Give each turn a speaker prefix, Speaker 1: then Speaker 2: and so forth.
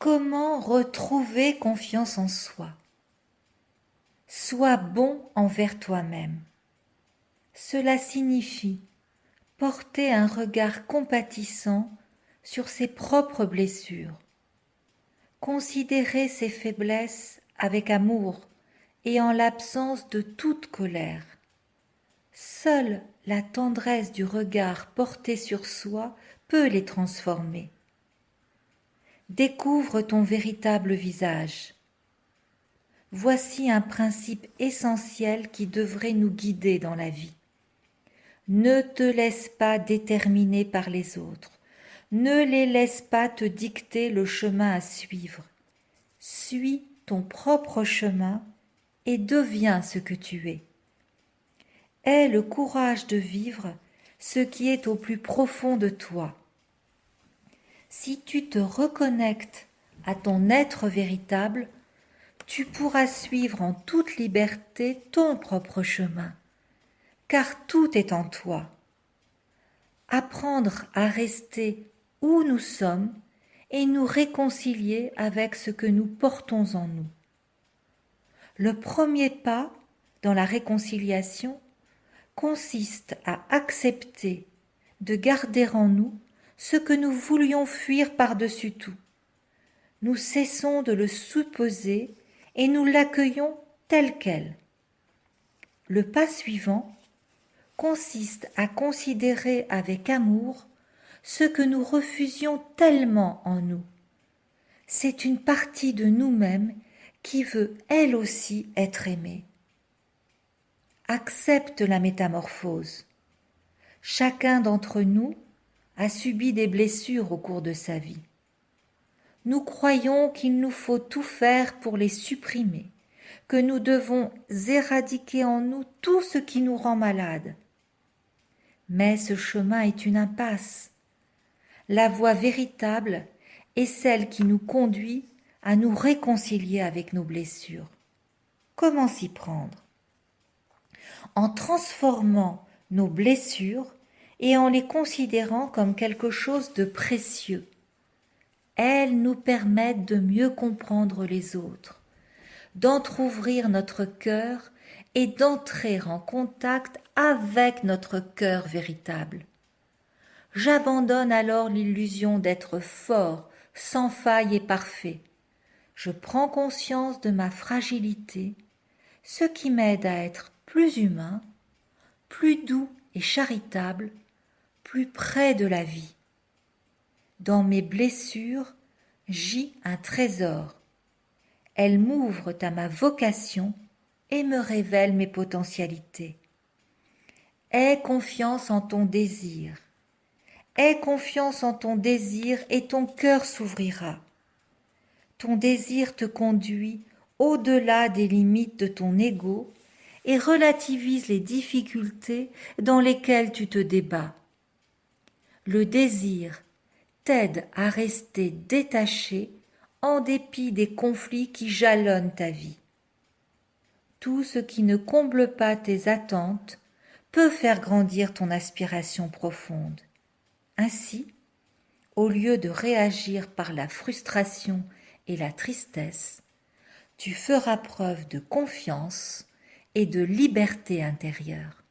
Speaker 1: Comment retrouver confiance en soi? Sois bon envers toi-même. Cela signifie porter un regard compatissant sur ses propres blessures, considérer ses faiblesses avec amour et en l'absence de toute colère. Seule la tendresse du regard porté sur soi peut les transformer. Découvre ton véritable visage. Voici un principe essentiel qui devrait nous guider dans la vie. Ne te laisse pas déterminer par les autres. Ne les laisse pas te dicter le chemin à suivre. Suis ton propre chemin et deviens ce que tu es. Aie le courage de vivre ce qui est au plus profond de toi. Si tu te reconnectes à ton être véritable, tu pourras suivre en toute liberté ton propre chemin, car tout est en toi. Apprendre à rester où nous sommes et nous réconcilier avec ce que nous portons en nous. Le premier pas dans la réconciliation consiste à accepter de garder en nous ce que nous voulions fuir par-dessus tout. Nous cessons de le supposer et nous l'accueillons tel quel. Le pas suivant consiste à considérer avec amour ce que nous refusions tellement en nous. C'est une partie de nous-mêmes qui veut elle aussi être aimée. Accepte la métamorphose. Chacun d'entre nous a subi des blessures au cours de sa vie. Nous croyons qu'il nous faut tout faire pour les supprimer, que nous devons éradiquer en nous tout ce qui nous rend malades. Mais ce chemin est une impasse. La voie véritable est celle qui nous conduit à nous réconcilier avec nos blessures. Comment s'y prendre? En transformant nos blessures et en les considérant comme quelque chose de précieux. Elles nous permettent de mieux comprendre les autres, d'entrouvrir notre cœur et d'entrer en contact avec notre cœur véritable. J'abandonne alors l'illusion d'être fort, sans faille et parfait. Je prends conscience de ma fragilité, ce qui m'aide à être plus humain, plus doux et charitable, plus près de la vie. Dans mes blessures, gît un trésor. Elles m'ouvrent à ma vocation et me révèlent mes potentialités. Aie confiance en ton désir. Aie confiance en ton désir et ton cœur s'ouvrira. Ton désir te conduit au-delà des limites de ton ego et relativise les difficultés dans lesquelles tu te débats. Le désir t'aide à rester détaché en dépit des conflits qui jalonnent ta vie. Tout ce qui ne comble pas tes attentes peut faire grandir ton aspiration profonde. Ainsi, au lieu de réagir par la frustration et la tristesse, tu feras preuve de confiance et de liberté intérieure.